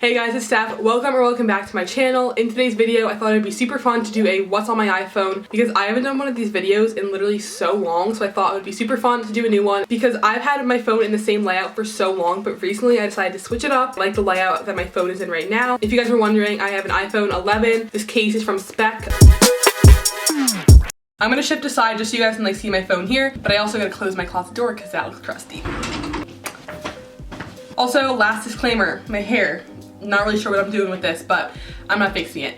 Hey guys, it's Steph. Welcome back to my channel. In today's video, I thought it'd be super fun to do a what's on my iPhone because I haven't done one of these videos in literally so long, so I thought it would be super fun to do a new one because I've had my phone in the same layout for so long, but recently I decided to switch it up. I like the layout that my phone is in right now. If you guys were wondering, I have an iPhone 11. This case is from Spec. I'm gonna shift aside just so you guys can see my phone here, but I also gotta close my closet door because that looks crusty. Also, last disclaimer, my hair. Not really sure what I'm doing with this, but I'm not fixing it.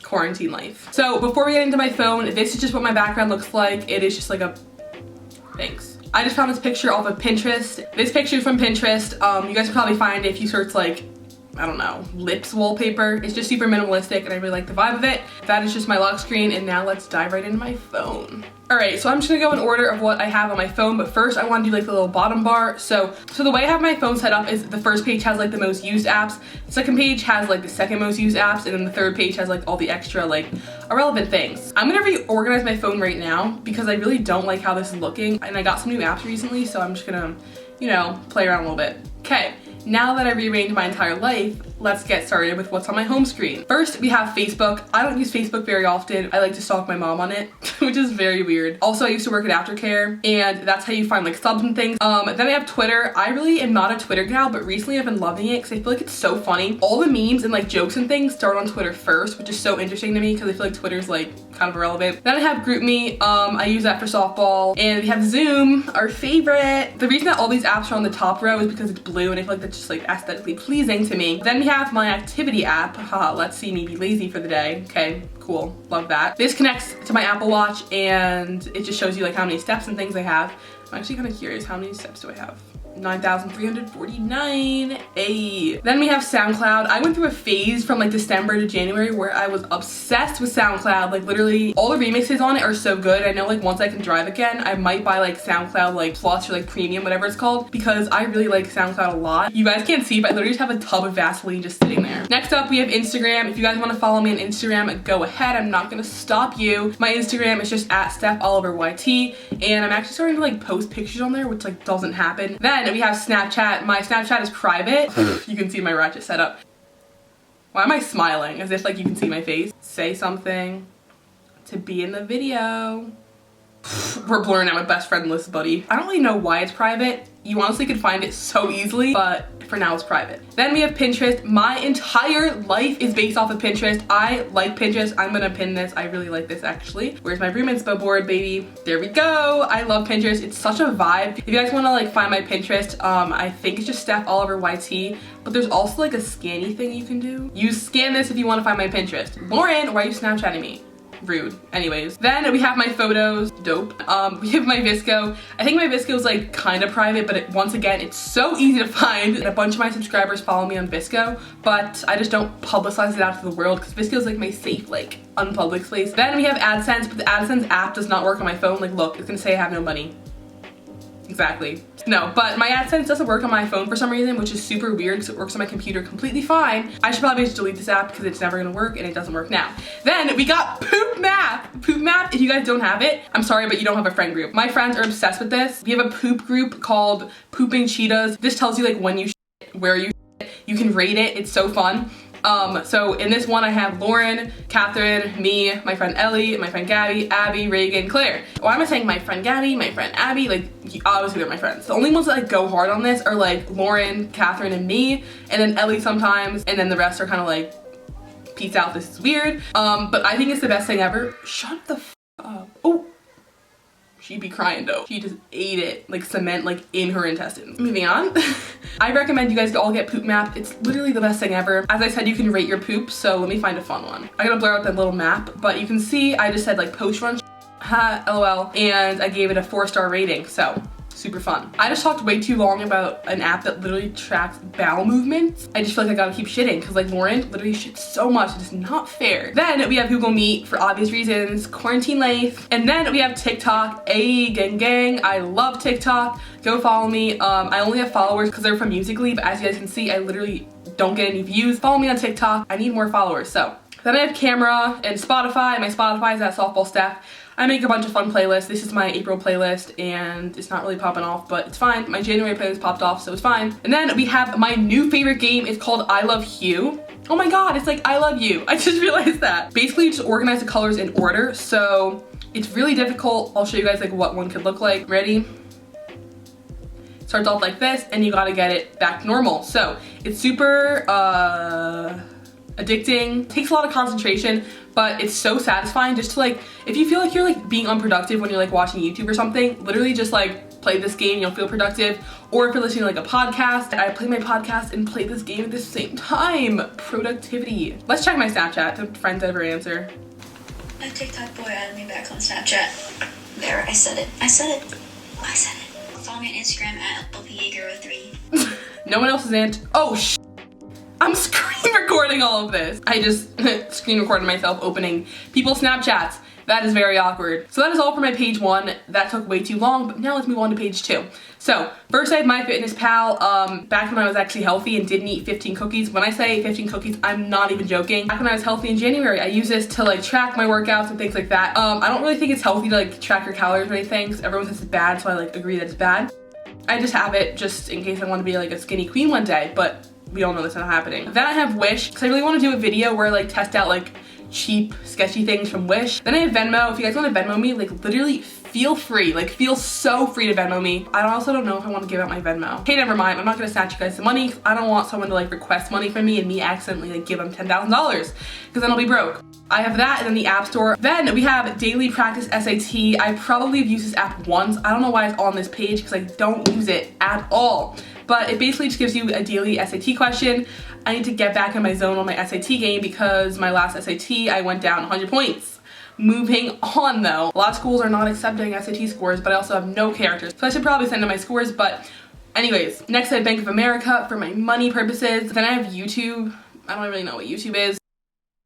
Quarantine life. So before we get into my phone, this is just what my background looks like. It is just like a... Thanks. I just found this picture off of Pinterest. This picture is from Pinterest. You guys can probably find it if you search like, I don't know, lips wallpaper. It's just super minimalistic and I really like the vibe of it. That is just my lock screen, and now let's dive right into my phone. Alright, so I'm just gonna go in order of what I have on my phone, but first I want to do like the little bottom bar. So the way I have my phone set up is the first page has like the most used apps, the second page has like the second most used apps, and then the third page has like all the extra like irrelevant things. I'm gonna reorganize my phone right now because I really don't like how this is looking, and I got some new apps recently, so I'm just gonna, you know, play around a little bit. Okay. Now that I rearranged my entire life, let's get started with what's on my home screen. First, we have Facebook. I don't use Facebook very often. I like to stalk my mom on it, which is very weird. Also, I used to work at aftercare, and that's how you find like subs and things. Then I have Twitter. I really am not a Twitter gal, but recently I've been loving it because I feel like it's so funny. All the memes and like jokes and things start on Twitter first, which is so interesting to me because I feel like Twitter's like kind of irrelevant. Then I have GroupMe. I use that for softball. And we have Zoom, our favorite. The reason that all these apps are on the top row is because it's blue, and I feel like that's just like aesthetically pleasing to me. Then we have my activity app. Haha, let's see me be lazy for the day. Okay, cool, love that. This connects to my Apple Watch and it just shows you like how many steps and things I have. I'm actually kind of curious, how many steps do I have? 9,349. Ay. Then we have SoundCloud. I went through a phase from like December to January where I was obsessed with SoundCloud. Like literally all the remixes on it are so good. I know like once I can drive again, I might buy like SoundCloud like Plus or like Premium, whatever it's called, because I really like SoundCloud a lot. You guys can't see, but I literally just have a tub of Vaseline just sitting there. Next up, we have Instagram. If you guys want to follow me on Instagram, go ahead. I'm not gonna stop you. My Instagram is just at Steph Oliver YT, and I'm actually starting to like post pictures on there, which like doesn't happen. Then we have Snapchat. My Snapchat is private. You can see my ratchet setup. Why am I smiling? As if like you can see my face. Say something to be in the video. We're blurring out my best friend list, buddy. I don't really know why it's private. You honestly could find it so easily, but for now it's private. Then we have Pinterest. My entire life is based off of Pinterest. I like Pinterest. I'm gonna pin this. I really like this actually. Where's my room inspo board, baby? There we go. I love Pinterest. It's such a vibe. If you guys wanna like find my Pinterest, I think it's just Steph Oliver YT, but there's also like a scanny thing you can do. You scan this if you wanna find my Pinterest. Lauren, why are you Snapchatting me? Rude. Anyways, then we have my photos. Dope. We have my Visco. I think my Visco is like kind of private, but once again, it's so easy to find. And a bunch of my subscribers follow me on Visco, but I just don't publicize it out to the world because Visco is like my safe, like unpublic place. Then we have AdSense, but the AdSense app does not work on my phone. Like, look, it's gonna say I have no money. Exactly. No, but my AdSense doesn't work on my phone for some reason, which is super weird because it works on my computer completely fine. I should probably just delete this app because it's never gonna work and it doesn't work now. Then we got Poop Map. Poop Map, if you guys don't have it, I'm sorry, but you don't have a friend group. My friends are obsessed with this. We have a poop group called Pooping Cheetahs. This tells you like when you shit, where you shit. You can rate it. It's so fun. So in this one I have Lauren, Catherine, me, my friend Ellie, my friend Gabby, Abby, Reagan, Claire. Why am I saying my friend Gabby, my friend Abby? Like, obviously they're my friends. The only ones that like go hard on this are like Lauren, Catherine, and me, and then Ellie sometimes, and then the rest are kind of like, peace out, this is weird. But I think it's the best thing ever. Shut the f up. Oh. She'd be crying though. She just ate it like cement like in her intestines. Moving on. I recommend you guys all get Poop Map. It's literally the best thing ever. As I said, you can rate your poop, so let me find a fun one. I gotta blur out that little map, but you can see I just said like post run ha lol, and I gave it a 4-star rating, so super fun. I just talked way too long about an app that literally tracks bowel movements. I just feel like I gotta keep shitting because like Lauren literally shits so much. It's not fair. Then we have Google Meet for obvious reasons, quarantine life. And then we have TikTok. Ay, gang gang. I love TikTok. Go follow me. I only have followers because they're from Musical.ly, but as you guys can see, I literally don't get any views. Follow me on TikTok. I need more followers, so. Then I have camera and Spotify. My Spotify is at Softball Steph. I make a bunch of fun playlists. This is my April playlist and it's not really popping off, but it's fine. My January playlist popped off, so it's fine. And then we have my new favorite game. It's called I Love Hue. Oh my god, it's like I Love You. I just realized that. Basically, you just organize the colors in order, so it's really difficult. I'll show you guys like what one could look like. Ready? Starts off like this, and you gotta get it back to normal. So it's super addicting, takes a lot of concentration, but it's so satisfying just to like, if you feel like you're like being unproductive when you're like watching YouTube or something, literally just like play this game, you'll feel productive. Or if you're listening to like a podcast, I play my podcast and play this game at the same time. Productivity. Let's check my Snapchat. Do friends ever answer? A TikTok boy added me back on Snapchat. There, I said it. I said it. I said it. Follow me on Instagram at LPYager03. No one else is oh I'm screen recording all of this. I just screen recorded myself opening people's Snapchats. That is very awkward. So that is all for my page 1. That took way too long, but now let's move on to page 2. So first I have MyFitnessPal. Back when I was actually healthy and didn't eat 15 cookies. When I say 15 cookies, I'm not even joking. Back when I was healthy in January, I use this to like track my workouts and things like that. I don't really think it's healthy to like track your calories or anything, because everyone says it's bad, so I like agree that it's bad. I just have it just in case I want to be like a skinny queen one day, but we all know that's not happening. Then I have Wish, because I really want to do a video where I like test out like cheap, sketchy things from Wish. Then I have Venmo. If you guys want to Venmo me, like literally feel free. Like feel so free to Venmo me. I also don't know if I want to give out my Venmo. Okay, never mind. I'm not going to snatch you guys the money. I don't want someone to like request money from me and me accidentally like give them $10,000, because then I'll be broke. I have that, and then the App Store. Then we have Daily Practice SAT. I probably have used this app once. I don't know why it's on this page, because I don't use it at all. But it basically just gives you a daily SAT question. I need to get back in my zone on my SAT game, because my last SAT, I went down 100 points. Moving on though. A lot of schools are not accepting SAT scores, but I also have no characters. So I should probably send in my scores, but anyways. Next I have Bank of America for my money purposes. Then I have YouTube. I don't really know what YouTube is.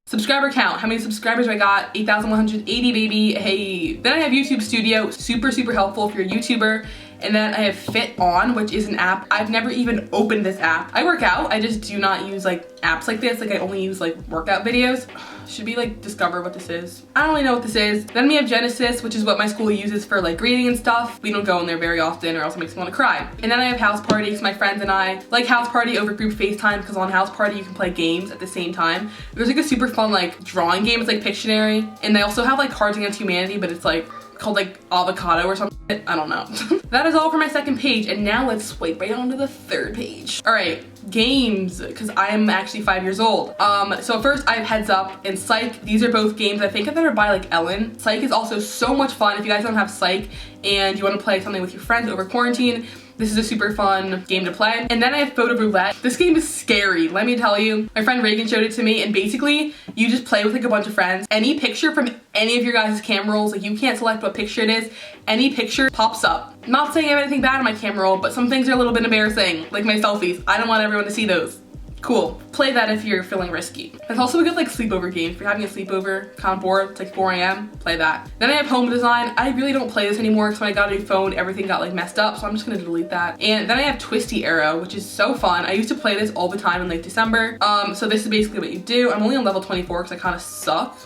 Subscriber count, how many subscribers I got? 8,180, baby, hey. Then I have YouTube Studio, super helpful if you're a YouTuber. And then I have Fit On, which is an app. I've never even opened this app. I work out, I just do not use like apps like this. Like I only use like workout videos. Should we like discover what this is? I don't really know what this is. Then we have Genesis, which is what my school uses for like grading and stuff. We don't go in there very often or else it makes me want to cry. And then I have House Party, because my friends and I like House Party over group FaceTime, because on House Party you can play games at the same time. There's like a super fun like drawing game. It's like Pictionary. And they also have like Cards Against Humanity, but it's like called like Avocado or something. I don't know. That is all for my second page, and now let's swipe right onto the third page. All right, games, because I am actually 5 years old. So first I have Heads Up and Psych. These are both games I think that are by like Ellen. Psych is also so much fun. If you guys don't have Psych and you want to play something with your friends over quarantine, this is a super fun game to play. And then I have Photo Roulette. This game is scary, let me tell you. My friend Reagan showed it to me, and basically you just play with like a bunch of friends. Any picture from any of your guys' camera rolls, like you can't select what picture it is, any picture pops up. I'm not saying I have anything bad in my camera roll, but some things are a little bit embarrassing, like my selfies. I don't want everyone to see those. Cool. Play that if you're feeling risky. There's also a good like sleepover game. If you're having a sleepover, kind of bored, it's like 4 a.m., play that. Then I have Home Design. I really don't play this anymore, because when I got a new phone, everything got like messed up, so I'm just gonna delete that. And then I have Twisty Arrow, which is so fun. I used to play this all the time in like December. So this is basically what you do. I'm only on level 24 because I kind of suck.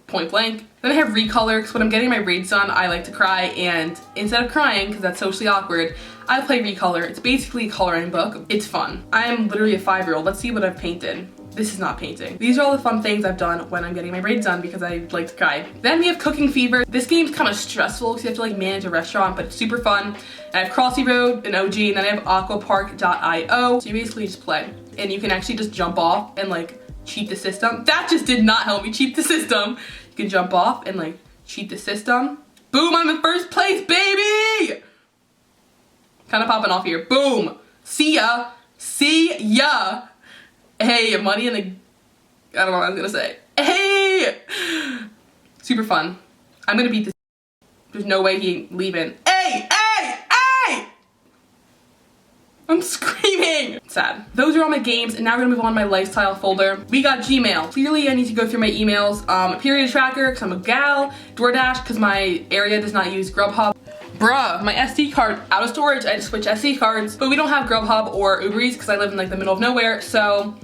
Point blank. Then I have Recolor, because when I'm getting my braids done, I like to cry, and instead of crying, because that's socially awkward, I play Recolor. It's basically a coloring book. It's fun. I'm literally a 5-year-old. Let's see what I've painted. This is not painting. These are all the fun things I've done when I'm getting my braids done, because I like to cry. Then we have Cooking Fever. This game's kind of stressful because you have to like manage a restaurant, but it's super fun. And I have Crossy Road, an OG, and then I have aquapark.io. So you basically just play, and you can actually just jump off and like cheat the system. That just did not help me cheat the system. You can jump off and like cheat the system. Boom, I'm in first place, baby! Kind of popping off here. Boom. See ya. See ya. Hey, money in the... I don't know what I was gonna say. Hey! Super fun. I'm gonna beat this. There's no way he ain't leaving. Hey! Hey! Hey! I'm screaming. Sad. Those are all my games, and now we're gonna move on to my lifestyle folder. We got Gmail. Clearly, I need to go through my emails. Period tracker, because I'm a gal. DoorDash, because my area does not use Grubhub. Bruh, my SD card out of storage. I just switched SD cards, but we don't have Grubhub or Uber Eats because I live in like the middle of nowhere, so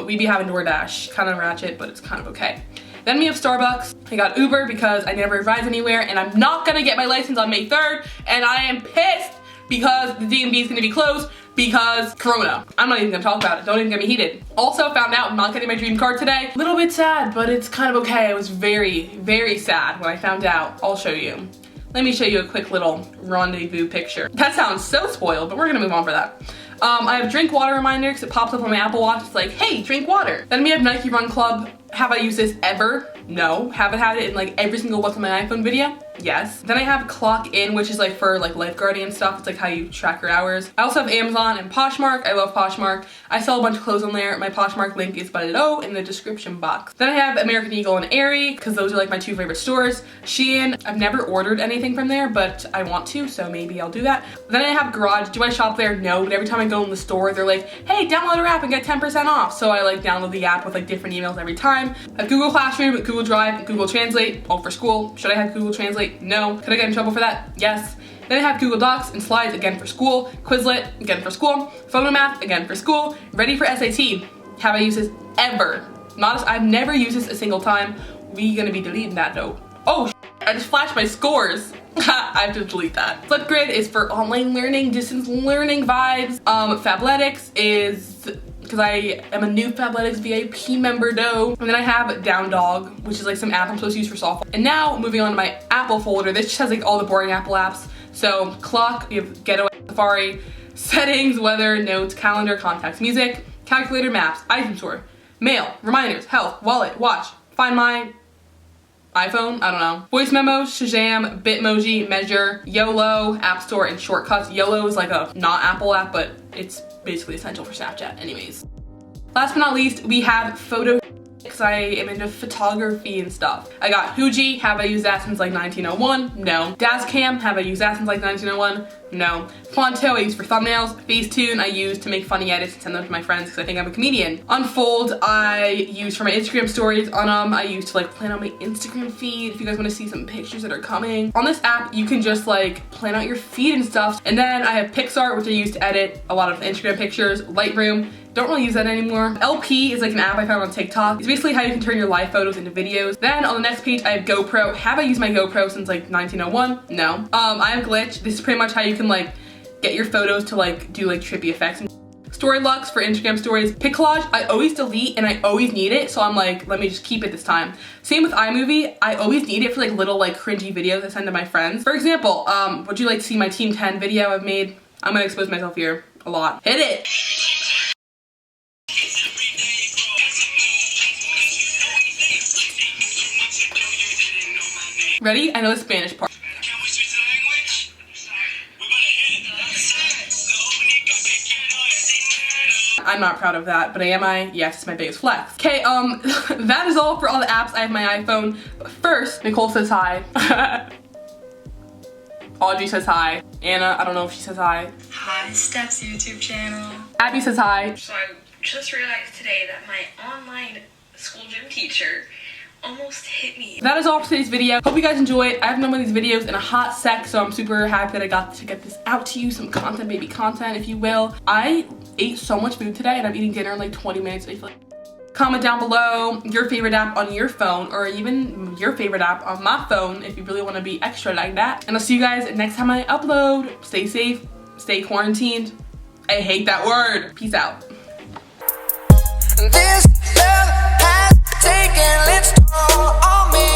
we'd be having DoorDash. Kind of ratchet, but it's kind of okay. Then we have Starbucks. I got Uber because I never drive anywhere and I'm not gonna get my license on May 3rd, and I am pissed because the DMV is gonna be closed because Corona. I'm not even gonna talk about it. Don't even get me heated. Also found out I'm not getting my dream car today. A little bit sad, but it's kind of okay. I was very, very sad when I found out. I'll show you. Let me show you a quick little rendezvous picture. That sounds so spoiled, but we're gonna move on for that. I have drink water reminder because it pops up on my Apple Watch. It's like, hey, drink water. Then we have Nike Run Club. Have I used this ever? No. Haven't had it in like every single What's on My iPhone video? Yes. Then I have Clock In, which is like for like lifeguarding and stuff. It's like how you track your hours. I also have Amazon and Poshmark. I love Poshmark. I sell a bunch of clothes on there. My Poshmark link is below in the description box. Then I have American Eagle and Aerie because those are like my two favorite stores. Shein, I've never ordered anything from there, but I want to, so maybe I'll do that. Then I have Garage. Do I shop there? No, but every time I go in the store, they're like, hey, download our app and get 10% off. So I like download the app with like different emails every time. I have Google Classroom, Google Drive, Google Translate, all for school. Should I have Google Translate? No. Could I get in trouble for that? Yes. Then I have Google Docs and Slides, again for school. Quizlet, again for school. Photomath, again for school. Ready for SAT. Have I used this ever? I've never used this a single time. We gonna be deleting that though. Oh, I just flashed my scores. I have to delete that. Flipgrid is for online learning, distance learning vibes. Fabletics is because I am a new Fabletics VIP member though. And then I have Down Dog, which is like some app I'm supposed to use for softball. And now moving on to my Apple folder. This just has like all the boring Apple apps. So Clock, we have Getaway, Safari, Settings, Weather, Notes, Calendar, Contacts, Music, Calculator, Maps, iTunes Store, Mail, Reminders, Health, Wallet, Watch, Find My iPhone, I don't know. Voice memos, Shazam, Bitmoji, Measure, YOLO, App Store, and Shortcuts. YOLO is like a not Apple app, but it's basically essential for Snapchat anyways. Last but not least, we have Photo because I am into photography and stuff. I got Huji. Have I used that since like 1901? No. Dazcam. Have I used that since like 1901? No. Fonto I use for thumbnails. Facetune I use to make funny edits and send them to my friends because I think I'm a comedian. Unfold I use for my Instagram stories. Unum I use to like plan out my Instagram feed if you guys want to see some pictures that are coming. On this app you can just like plan out your feed and stuff. And then I have PixArt, which I use to edit a lot of Instagram pictures. Lightroom. Don't really use that anymore. LP is like an app I found on TikTok. It's basically how you can turn your live photos into videos. Then on the next page, I have GoPro. Have I used my GoPro since like 1901? No. I have Glitch. This is pretty much how you can like get your photos to like do like trippy effects. Storylux for Instagram stories. Piccollage, I always delete and I always need it. So I'm like, let me just keep it this time. Same with iMovie. I always need it for like little like cringy videos I send to my friends. For example, would you like to see my Team 10 video I've made? I'm gonna expose myself here a lot. Hit it. Ready? I know the Spanish part. I'm not proud of that, but am I? Yes, it's my biggest flex. Okay, that is all for all the apps. I have my iPhone. But first, Nicole says hi. Audrey says hi. Anna, I don't know if she says hi. Hi, Steph's YouTube channel. Abby says hi. So I just realized today that my online school gym teacher almost hit me. That is all for today's video. Hope you guys enjoy it. I haven't done one of these videos in a hot sec, so I'm super happy that I got to get this out to you. Some content, baby content, if you will. I ate so much food today and I'm eating dinner in like 20 minutes. I feel like. Comment down below your favorite app on your phone or even your favorite app on my phone if you really want to be extra like that. And I'll see you guys next time I upload. Stay safe, stay quarantined. I hate that word. Peace out. This love has taken its toll on me.